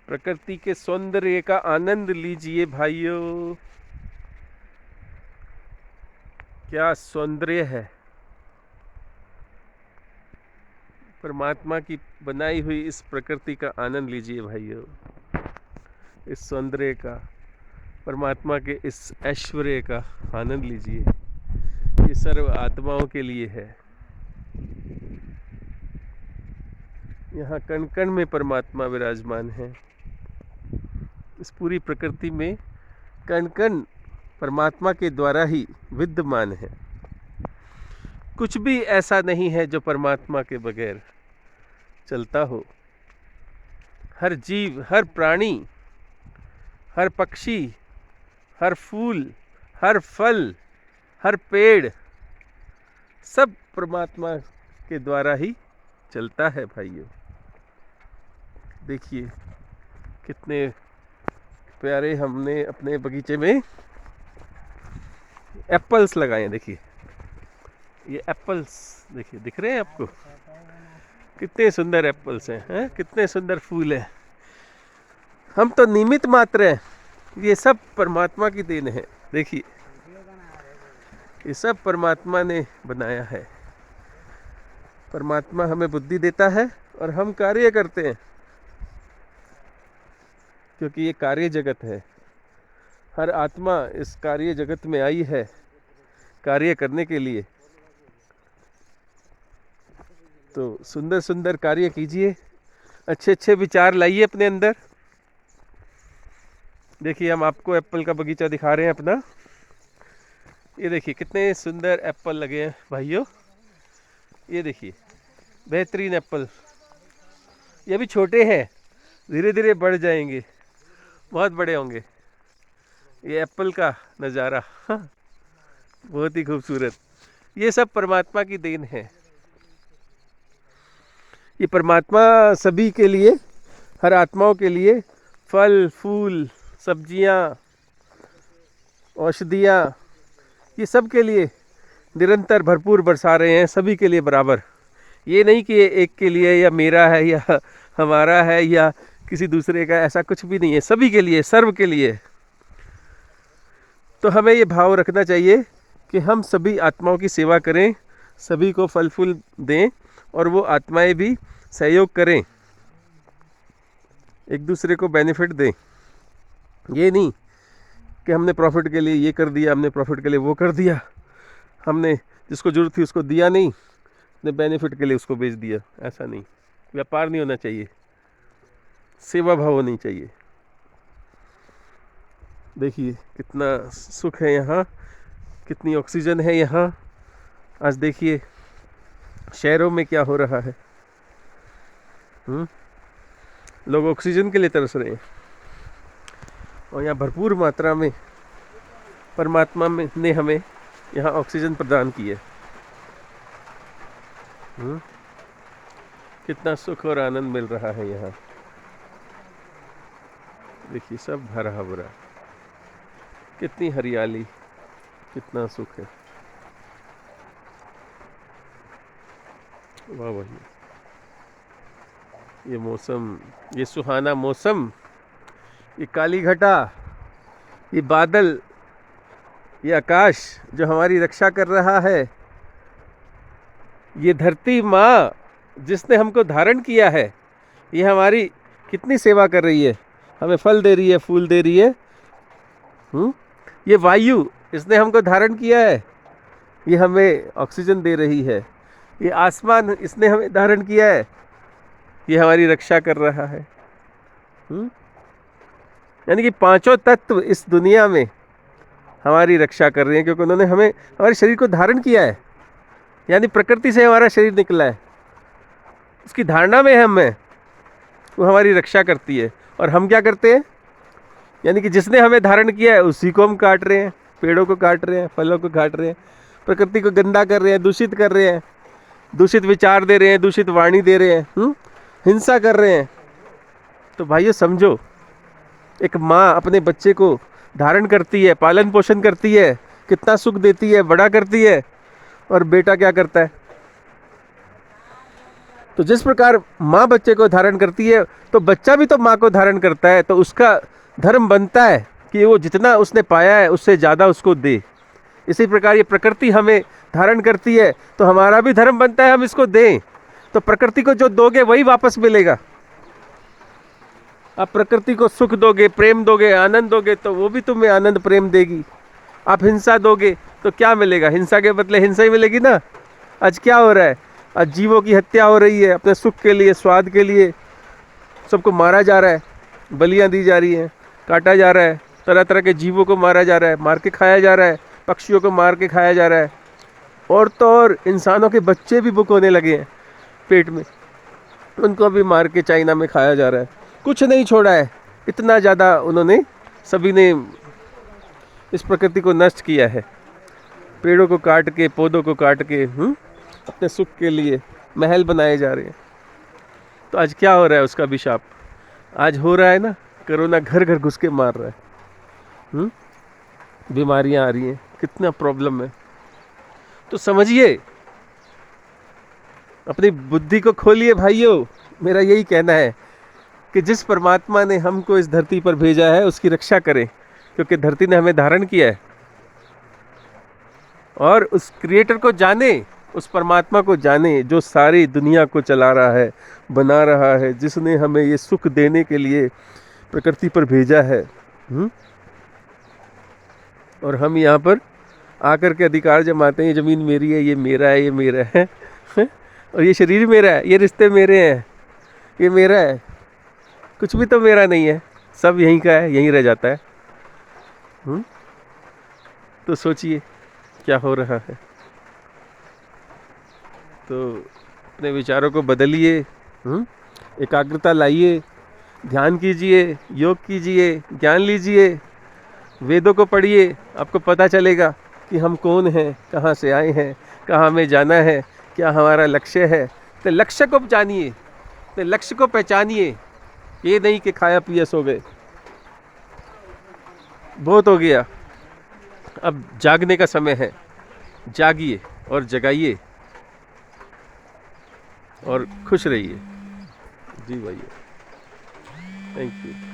प्रकृति के सौंदर्य का आनंद लीजिए भाइयों। क्या सौंदर्य है परमात्मा की बनाई हुई इस प्रकृति का आनंद लीजिए भाइयों। इस सौंदर्य का, परमात्मा के इस ऐश्वर्य का आनंद लीजिए। ये सर्व आत्माओं के लिए है। यहाँ कण कण में परमात्मा विराजमान है। इस पूरी प्रकृति में कण कण परमात्मा के द्वारा ही विद्यमान है। कुछ भी ऐसा नहीं है जो परमात्मा के बगैर चलता हो। हर जीव, हर प्राणी, हर पक्षी, हर फूल, हर फल, हर पेड़, सब परमात्मा के द्वारा ही चलता है भाइयों। देखिए कितने प्यारे हमने अपने बगीचे में एप्पल्स लगाए हैं। देखिए ये एप्पल्स, देखिए दिख रहे हैं आपको? कितने सुंदर एप्पल्स हैं, कितने सुंदर फूल हैं। हम तो निमित्त मात्र हैं, ये सब परमात्मा की देन है। देखिए ये सब परमात्मा ने बनाया है। परमात्मा हमें बुद्धि देता है और हम कार्य करते हैं, क्योंकि ये कार्य जगत है। हर आत्मा इस कार्य जगत में आई है कार्य करने के लिए। तो सुंदर सुंदर कार्य कीजिए, अच्छे अच्छे विचार लाइए अपने अंदर। देखिए हम आपको एप्पल का बगीचा दिखा रहे हैं अपना। ये देखिए कितने सुंदर एप्पल लगे हैं भाइयों। ये देखिए बेहतरीन एप्पल। ये भी छोटे हैं, धीरे धीरे बढ़ जाएंगे, बहुत बड़े होंगे। ये एप्पल का नज़ारा बहुत ही खूबसूरत। ये सब परमात्मा की देन है। ये परमात्मा सभी के लिए, हर आत्माओं के लिए फल, फूल, सब्जियां, औषधियां, ये सब के लिए निरंतर भरपूर बरसा रहे हैं, सभी के लिए बराबर। ये नहीं कि ये एक के लिए या मेरा है या हमारा है या किसी दूसरे का, ऐसा कुछ भी नहीं है। सभी के लिए, सर्व के लिए। तो हमें ये भाव रखना चाहिए कि हम सभी आत्माओं की सेवा करें, सभी को फल फूल दें और वो आत्माएं भी सहयोग करें, एक दूसरे को बेनिफिट दें। ये नहीं कि हमने प्रॉफिट के लिए ये कर दिया, हमने प्रॉफिट के लिए वो कर दिया, हमने जिसको जरूरत थी उसको दिया नहीं, ने बेनिफिट के लिए उसको बेच दिया। ऐसा नहीं, व्यापार नहीं होना चाहिए, सेवा भाव होनी चाहिए। देखिए कितना सुख है यहाँ, कितनी ऑक्सीजन है यहाँ। आज देखिए शहरों में क्या हो रहा है। लोग ऑक्सीजन के लिए तरस रहे हैं और यहाँ भरपूर मात्रा में परमात्मा में ने हमें यहाँ ऑक्सीजन प्रदान की है। कितना सुख और आनंद मिल रहा है यहाँ। देखिए सब हरा भरा, कितनी हरियाली, कितना सुख है। वाह भाई, ये मौसम, ये सुहाना मौसम, ये काली घटा, ये बादल, ये आकाश जो हमारी रक्षा कर रहा है, ये धरती माँ जिसने हमको धारण किया है, ये हमारी कितनी सेवा कर रही है, हमें फल दे रही है, फूल दे रही है। ये वायु इसने हमको धारण किया है, ये हमें ऑक्सीजन दे रही है। ये आसमान इसने हमें धारण किया है, ये हमारी रक्षा कर रहा है। यानी कि पांचों तत्व इस दुनिया में हमारी रक्षा कर रहे हैं, क्योंकि उन्होंने हमें, हमारे शरीर को धारण किया है। यानी प्रकृति से हमारा शरीर निकला है, उसकी धारणा में है हमें, वो हमारी रक्षा करती है। और हम क्या करते हैं, यानी कि जिसने हमें धारण किया है उसी को हम काट रहे हैं, पेड़ों को काट रहे हैं, फलों को काट रहे हैं, प्रकृति को गंदा कर रहे हैं, दूषित कर रहे हैं, दूषित विचार दे रहे हैं, दूषित वाणी दे रहे हैं, हिंसा कर रहे हैं। तो भाइयों समझो, एक माँ अपने बच्चे को धारण करती है, पालन पोषण करती है, कितना सुख देती है, बड़ा करती है, और बेटा क्या करता है? तो जिस प्रकार माँ बच्चे को धारण करती है, तो बच्चा भी तो माँ को धारण करता है, तो उसका धर्म बनता है कि वो जितना उसने पाया है उससे ज़्यादा उसको दे। इसी प्रकार ये प्रकृति हमें धारण करती है, तो हमारा भी धर्म बनता है हम इसको दें। तो प्रकृति को जो दोगे वही वापस मिलेगा। आप प्रकृति को सुख दोगे, प्रेम दोगे, आनंद दोगे, तो वो भी तुम्हें आनंद प्रेम देगी। आप हिंसा दोगे तो क्या मिलेगा? हिंसा के बदले हिंसा ही मिलेगी ना। आज क्या हो रहा है? आज जीवों की हत्या हो रही है, अपने सुख के लिए, स्वाद के लिए सबको मारा जा रहा है, बलियां दी जा रही हैं, काटा जा रहा है, तरह तरह के जीवों को मारा जा रहा है, मार के खाया जा रहा है, पक्षियों को मार के खाया जा रहा है। और तो और इंसानों के बच्चे भी बुक होने लगे हैं पेट में, उनको भी मार के चाइना में खाया जा रहा है। कुछ नहीं छोड़ा है, इतना ज़्यादा उन्होंने सभी ने इस प्रकृति को नष्ट किया है। पेड़ों को काट के, पौधों को काट के अपने सुख के लिए महल बनाए जा रहे हैं। तो आज क्या हो रहा है? उसका अभिशाप आज हो रहा है ना। कोरोना घर घर घुस के मार रहा है, बीमारियां आ रही हैं, कितना प्रॉब्लम है। तो समझिए, अपनी बुद्धि को खोलिए भाइयों। मेरा यही कहना है कि जिस परमात्मा ने हमको इस धरती पर भेजा है उसकी रक्षा करें, क्योंकि धरती ने हमें धारण किया है। और उस क्रिएटर को जाने, उस परमात्मा को जाने जो सारी दुनिया को चला रहा है, बना रहा है, जिसने हमें ये सुख देने के लिए प्रकृति पर भेजा है। और हम यहाँ पर आकर के अधिकार जमाते हैं, ये ज़मीन मेरी है, ये मेरा है, ये मेरा है, और ये शरीर मेरा है, ये रिश्ते मेरे हैं, ये मेरा है। कुछ भी तो मेरा नहीं है, सब यहीं का है, यहीं रह जाता है। तो सोचिए क्या हो रहा है। तो अपने विचारों को बदलिए, एकाग्रता लाइए, ध्यान कीजिए, योग कीजिए, ज्ञान लीजिए, वेदों को पढ़िए। आपको पता चलेगा कि हम कौन हैं, कहाँ से आए हैं, कहाँ हमें जाना है, क्या हमारा लक्ष्य है। तो लक्ष्य को जानिए, तो लक्ष्य को पहचानिए। ये नहीं कि खाया पिया सो गए, बहुत हो गया। अब जागने का समय है, जागिए और जगाइए और खुश रहिए। जी भैया, थैंक यू।